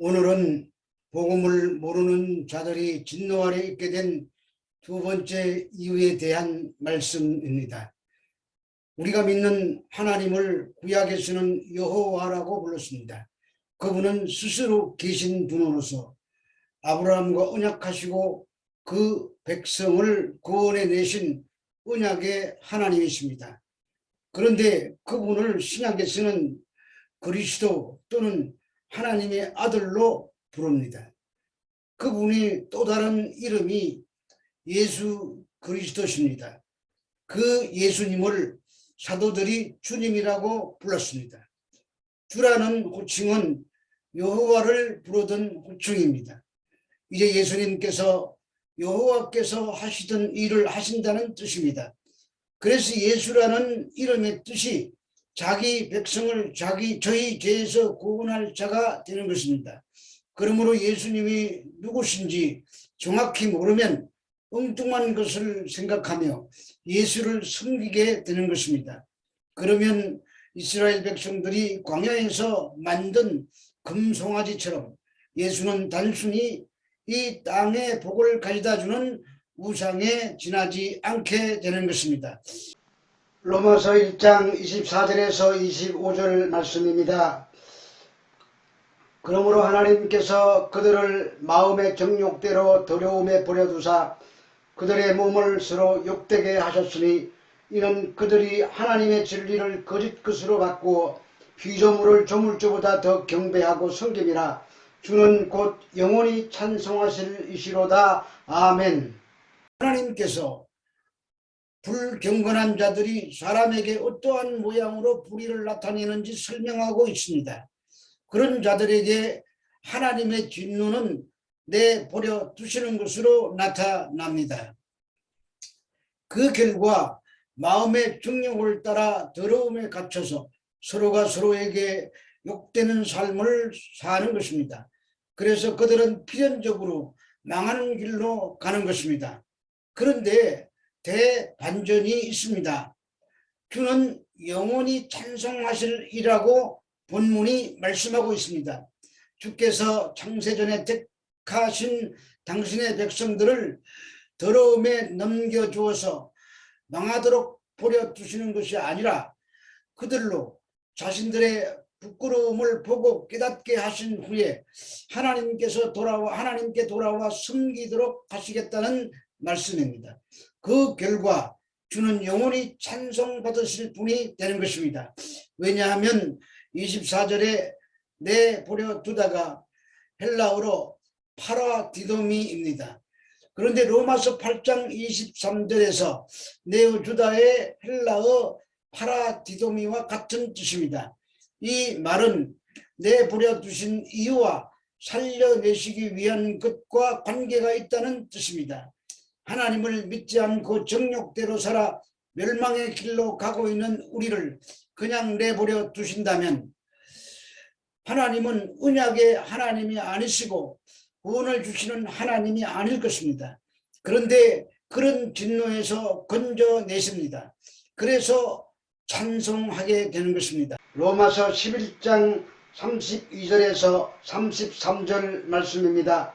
오늘은 복음을 모르는 자들이 진노 아래 있게 된 두 번째 이유에 대한 말씀입니다. 우리가 믿는 하나님을 구약에서는 여호와라고 불렀습니다. 그분은 스스로 계신 분으로서 아브라함과 언약하시고 그 백성을 구원해 내신 언약의 하나님이십니다. 그런데 그분을 신약에서는 그리스도 또는 하나님의 아들로 부릅니다. 그분이 또 다른 이름이 예수 그리스도십니다. 그 예수님을 사도들이 주님이라고 불렀습니다. 주라는 호칭은 여호와를 부르던 호칭입니다. 이제 예수님께서 여호와께서 하시던 일을 하신다는 뜻입니다. 그래서 예수라는 이름의 뜻이 자기 백성을 저희 죄에서 구원할 자가 되는 것입니다. 그러므로 예수님이 누구신지 정확히 모르면 엉뚱한 것을 생각하며 예수를 섬기게 되는 것입니다. 그러면 이스라엘 백성들이 광야에서 만든 금송아지처럼 예수는 단순히 이 땅의 복을 가져다주는 우상에 지나지 않게 되는 것입니다. 로마서 1장 24절에서 25절 말씀입니다. 그러므로 하나님께서 그들을 마음의 정욕대로 더러움에 버려두사 그들의 몸을 서로 욕되게 하셨으니 이는 그들이 하나님의 진리를 거짓 것으로 바꾸어 피조물을 조물주보다 더 경배하고 섬김이라. 주는 곧 영원히 찬송하실 이시로다. 아멘. 하나님께서 불경건한 자들이 사람에게 어떠한 모양으로 불의를 나타내는지 설명하고 있습니다. 그런 자들에게 하나님의 진노는 내버려 두시는 것으로 나타납니다. 그 결과 마음의 정욕을 따라 더러움에 갇혀서 서로가 서로에게 욕되는 삶을 사는 것입니다. 그래서 그들은 필연적으로 망하는 길로 가는 것입니다. 그런데 대반전이 있습니다. 주는 영원히 찬송하실이라고 본문이 말씀하고 있습니다. 주께서 창세전에 택하신 당신의 백성들을 더러움에 넘겨주어서 망하도록 버려두시는 것이 아니라 그들로 자신들의 부끄러움을 보고 깨닫게 하신 후에 하나님께 돌아와 섬기도록 하시겠다는 말씀입니다. 그 결과 주는 영원히 찬송받으실 분이 되는 것입니다. 왜냐하면 24절에 내버려 두다가 헬라어로 파라디도미입니다. 그런데 로마서 8장 23절에서 내어주다의 헬라어 파라디도미와 같은 뜻입니다. 이 말은 내버려 두신 이유와 살려내시기 위한 것과 관계가 있다는 뜻입니다. 하나님을 믿지 않고 정욕대로 살아 멸망의 길로 가고 있는 우리를 그냥 내버려 두신다면 하나님은 언약의 하나님이 아니시고 구원을 주시는 하나님이 아닐 것입니다. 그런데 그런 진노에서 건져내십니다. 그래서 찬송하게 되는 것입니다. 로마서 11장 32절에서 33절 말씀입니다.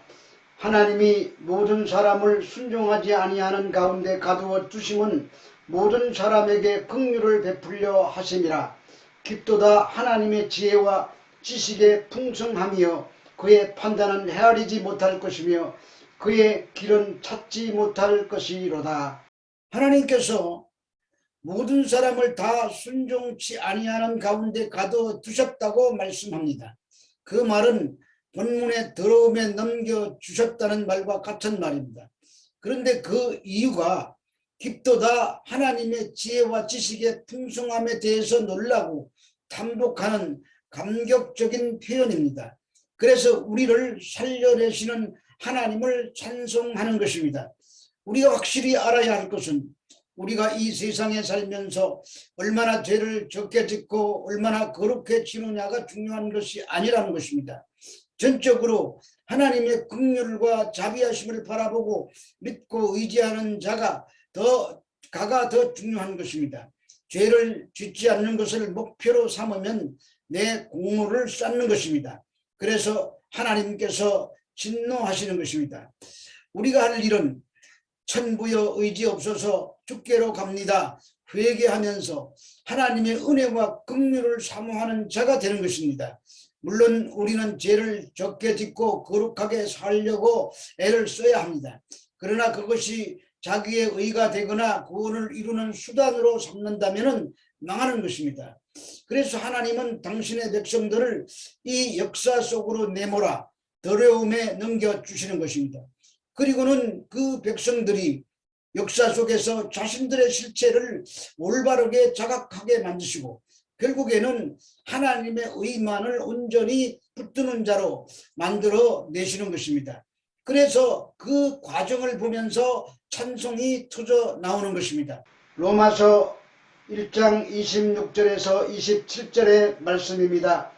하나님이 모든 사람을 순종하지 아니하는 가운데 가두어 두심은 모든 사람에게 긍휼을 베풀려 하심이라. 깊도다 하나님의 지혜와 지식의 풍성함이여 그의 판단은 헤아리지 못할 것이며 그의 길은 찾지 못할 것이로다. 하나님께서 모든 사람을 다 순종치 아니하는 가운데 가둬 두셨다고 말씀합니다. 그 말은 본문의 더러움에 넘겨주셨다는 말과 같은 말입니다. 그런데 그 이유가 깊도다 하나님의 지혜와 지식의 풍성함에 대해서 놀라고 탐복하는 감격적인 표현입니다. 그래서 우리를 살려내시는 하나님을 찬송하는 것입니다. 우리가 확실히 알아야 할 것은 우리가 이 세상에 살면서 얼마나 죄를 적게 짓고 얼마나 거룩해 지느냐가 중요한 것이 아니라는 것입니다. 전적으로 하나님의 긍휼과 자비하심을 바라보고 믿고 의지하는 자가 더 중요한 것입니다. 죄를 짓지 않는 것을 목표로 삼으면 내 공로를 쌓는 것입니다. 그래서 하나님께서 진노하시는 것입니다. 우리가 할 일은 천부여 의지 없어서 주께로 갑니다. 회개하면서 하나님의 은혜와 긍휼을 사모하는 자가 되는 것입니다. 물론 우리는 죄를 적게 짓고 거룩하게 살려고 애를 써야 합니다. 그러나 그것이 자기의 의가 되거나 구원을 이루는 수단으로 삼는다면 망하는 것입니다. 그래서 하나님은 당신의 백성들을 이 역사 속으로 내몰아 더러움에 넘겨주시는 것입니다. 그리고는 그 백성들이 역사 속에서 자신들의 실체를 올바르게 자각하게 만드시고 결국에는 하나님의 의만을 온전히 붙드는 자로 만들어 내시는 것입니다. 그래서 그 과정을 보면서 찬송이 터져 나오는 것입니다. 로마서 1장 26절에서 27절의 말씀입니다.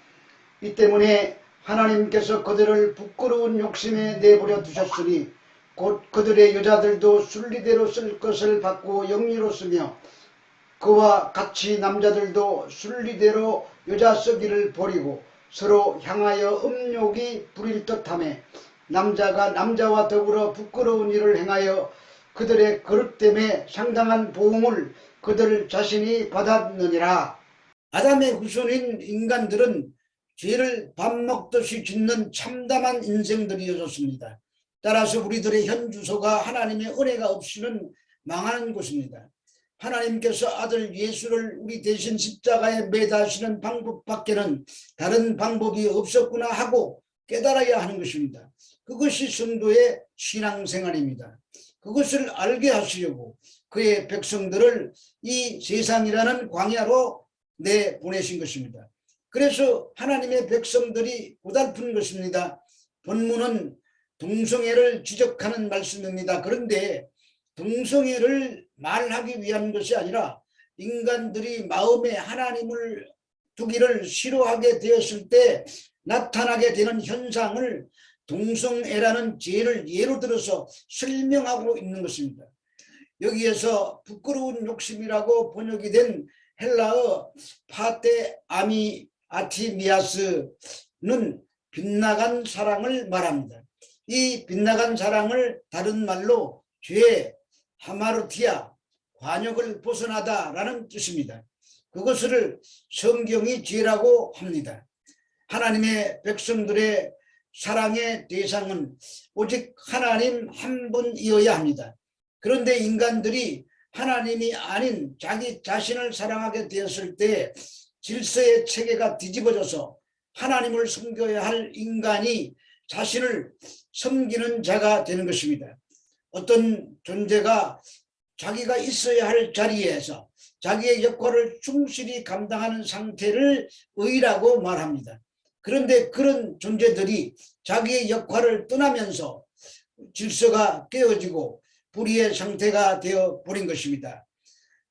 이 때문에 하나님께서 그들을 부끄러운 욕심에 내버려 두셨으니 곧 그들의 여자들도 순리대로 쓸 것을 받고 영리로 쓰며 그와 같이 남자들도 순리대로 여자 쓰기를 버리고 서로 향하여 음욕이 부릴 듯하며 남자가 남자와 더불어 부끄러운 일을 행하여 그들의 그릇 때문에 상당한 보응을 그들 자신이 받았느니라. 아담의 후손인 인간들은 죄를 밥 먹듯이 짓는 참담한 인생들이었습니다. 따라서 우리들의 현 주소가 하나님의 은혜가 없이는 망하는 곳입니다. 하나님께서 아들 예수를 우리 대신 십자가에 매다시는 방법밖에는 다른 방법이 없었구나 하고 깨달아야 하는 것입니다. 그것이 성도의 신앙생활입니다. 그것을 알게 하시려고 그의 백성들을 이 세상이라는 광야로 내보내신 것입니다. 그래서 하나님의 백성들이 고달픈 것입니다. 본문은 동성애를 지적하는 말씀입니다. 그런데 동성애를 말하기 위한 것이 아니라 인간들이 마음에 하나님을 두기를 싫어하게 되었을 때 나타나게 되는 현상을 동성애라는 죄를 예로 들어서 설명하고 있는 것입니다. 여기에서 부끄러운 욕심이라고 번역이 된 헬라어 파테 아티미아스는 빗나간 사랑을 말합니다. 이 빗나간 사랑을 다른 말로 죄, 하마르티아, 관역을 벗어나다라는 뜻입니다. 그것을 성경이 죄라고 합니다. 하나님의 백성들의 사랑의 대상은 오직 하나님 한 분이어야 합니다. 그런데 인간들이 하나님이 아닌 자기 자신을 사랑하게 되었을 때 질서의 체계가 뒤집어져서 하나님을 섬겨야 할 인간이 자신을 섬기는 자가 되는 것입니다. 어떤 존재가 자기가 있어야 할 자리에서 자기의 역할을 충실히 감당하는 상태를 의라고 말합니다. 그런데 그런 존재들이 자기의 역할을 떠나면서 질서가 깨어지고 불의의 상태가 되어 버린 것입니다.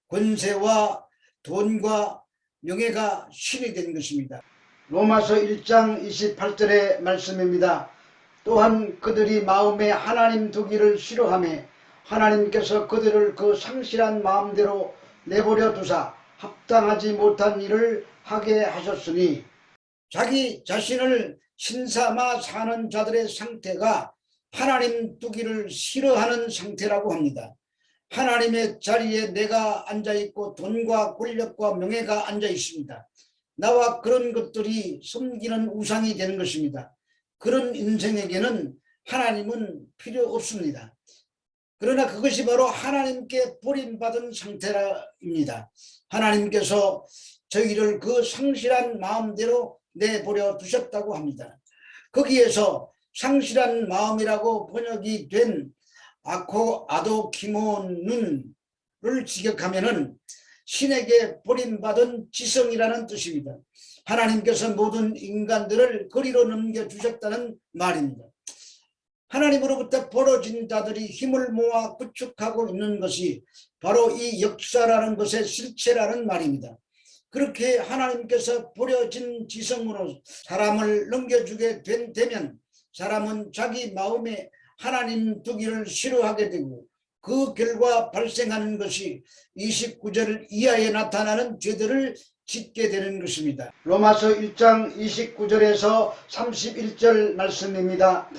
권세와 돈과 명예가 신이 된 것입니다. 로마서 1장 28절의 말씀입니다. 또한 그들이 마음에 하나님 두기를 싫어하며 하나님께서 그들을 그 상실한 마음대로 내버려 두사 합당하지 못한 일을 하게 하셨으니 자기 자신을 신삼아 사는 자들의 상태가 하나님 두기를 싫어하는 상태라고 합니다. 하나님의 자리에 내가 앉아있고 돈과 권력과 명예가 앉아있습니다. 나와 그런 것들이 섬기는 우상이 되는 것입니다. 그런 인생에게는 하나님은 필요 없습니다. 그러나 그것이 바로 하나님께 버림받은 상태입니다. 하나님께서 저희를 그 상실한 마음대로 내버려 두셨다고 합니다. 거기에서 상실한 마음이라고 번역이 된 아도키모눈을 직역하면은 신에게 버림받은 지성이라는 뜻입니다. 하나님께서 모든 인간들을 거리로 넘겨주셨다는 말입니다. 하나님으로부터 벌어진 자들이 힘을 모아 구축하고 있는 것이 바로 이 역사라는 것의 실체라는 말입니다. 그렇게 하나님께서 버려진 지성으로 사람을 넘겨주게 되면 사람은 자기 마음에 하나님 두기를 싫어하게 되고 그 결과 발생하는 것이 29절 이하에 나타나는 죄들을 짓게 되는 것입니다. 로마서 1장 29절에서 31절 말씀입니다.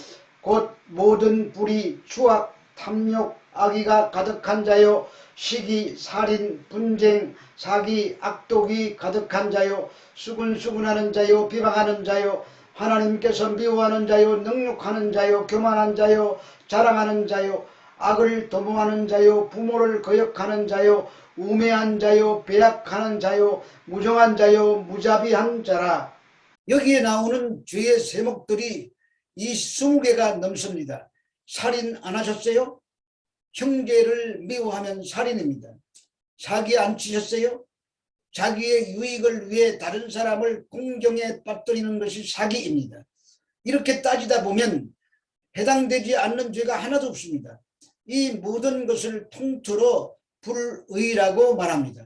곧 모든 불의, 추악, 탐욕, 악의가 가득한 자요, 시기, 살인, 분쟁, 사기, 악독이 가득한 자요, 수군수군하는 자요, 비방하는 자요, 하나님께서 미워하는 자요, 능욕하는 자요, 교만한 자요, 자랑하는 자요, 악을 도모하는 자요, 부모를 거역하는 자요, 우매한 자요, 배약하는 자요, 무정한 자요, 무자비한 자라. 여기에 나오는 죄의 제목들이 이 20개가 넘습니다. 살인 안 하셨어요? 형제를 미워하면 살인입니다. 사기 안 치셨어요? 자기의 유익을 위해 다른 사람을 공경에 빠뜨리는 것이 사기입니다. 이렇게 따지다 보면 해당되지 않는 죄가 하나도 없습니다. 이 모든 것을 통틀어 불의라고 말합니다.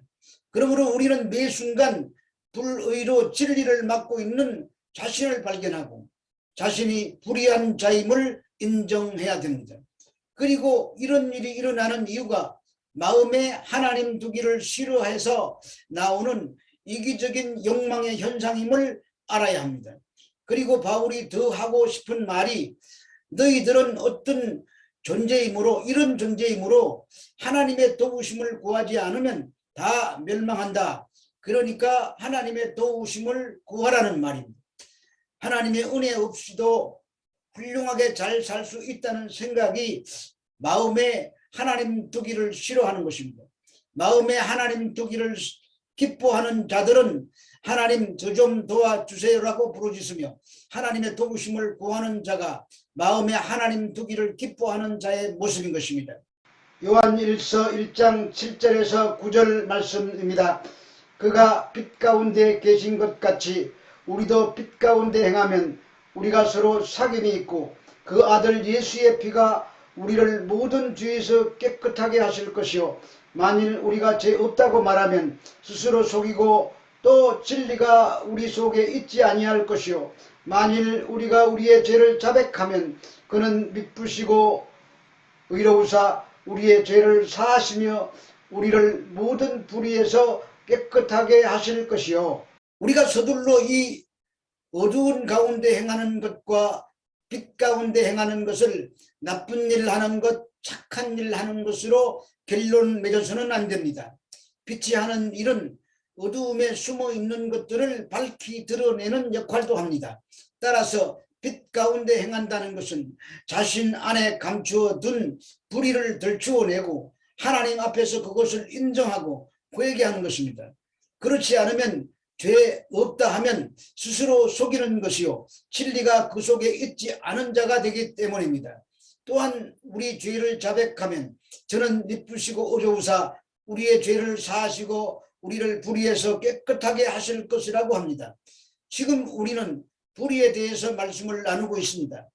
그러므로 우리는 매 순간 불의로 진리를 막고 있는 자신을 발견하고 자신이 불의한 자임을 인정해야 됩니다. 그리고 이런 일이 일어나는 이유가 마음에 하나님 두기를 싫어해서 나오는 이기적인 욕망의 현상임을 알아야 합니다. 그리고 바울이 더 하고 싶은 말이 너희들은 어떤 존재이므로 이런 존재이므로 하나님의 도우심을 구하지 않으면 다 멸망한다. 그러니까 하나님의 도우심을 구하라는 말입니다. 하나님의 은혜 없이도 훌륭하게 잘 살 수 있다는 생각이 마음에 하나님 두기를 싫어하는 것입니다. 마음에 하나님 두기를 기뻐하는 자들은 하나님 저 좀 도와주세요라고 부르짖으며 하나님의 도우심을 구하는 자가 마음에 하나님 두기를 기뻐하는 자의 모습인 것입니다. 요한일서 1장 7절에서 9절 말씀입니다. 그가 빛 가운데 계신 것 같이 우리도 빛 가운데 행하면 우리가 서로 사귐이 있고 그 아들 예수의 피가 우리를 모든 죄에서 깨끗하게 하실 것이요 만일 우리가 죄 없다고 말하면 스스로 속이고 또 진리가 우리 속에 있지 아니할 것이요 만일 우리가 우리의 죄를 자백하면 그는 미쁘시고 의로우사 우리의 죄를 사하시며 우리를 모든 불의에서 깨끗하게 하실 것이요. 우리가 서둘러 이 어두운 가운데 행하는 것과 빛 가운데 행하는 것을 나쁜 일 하는 것, 착한 일 하는 것으로 결론 맺어서는 안 됩니다. 빛이 하는 일은 어두움에 숨어 있는 것들을 밝히 드러내는 역할도 합니다. 따라서 빛 가운데 행한다는 것은 자신 안에 감추어 둔 불의를 들추어내고 하나님 앞에서 그것을 인정하고 회개하는 것입니다. 그렇지 않으면 죄 없다 하면 스스로 속이는 것이요 진리가 그 속에 있지 않은 자가 되기 때문입니다. 또한 우리 죄를 자백하면 저는 미쁘시고 어조우사 우리의 죄를 사하시고 우리를 불의에서 깨끗하게 하실 것이라고 합니다. 지금 우리는 불의에 대해서 말씀을 나누고 있습니다.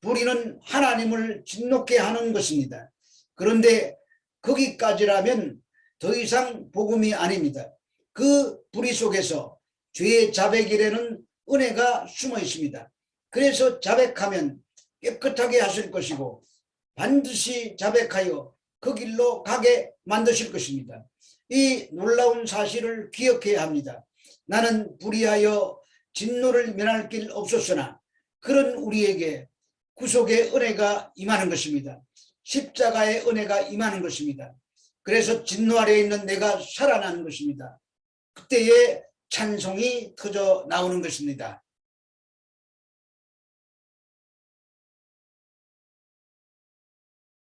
불의는 하나님을 진노케 하는 것입니다. 그런데 거기까지라면 더 이상 복음이 아닙니다. 그 불의 속에서 죄의 자백이라는 은혜가 숨어 있습니다. 그래서 자백하면 깨끗하게 하실 것이고 반드시 자백하여 그 길로 가게 만드실 것입니다. 이 놀라운 사실을 기억해야 합니다. 나는 불의하여 진노를 면할 길 없었으나 그런 우리에게 구속의 은혜가 임하는 것입니다. 십자가의 은혜가 임하는 것입니다. 그래서 진노 아래에 있는 내가 살아나는 것입니다. 그때에 찬송이 터져 나오는 것입니다.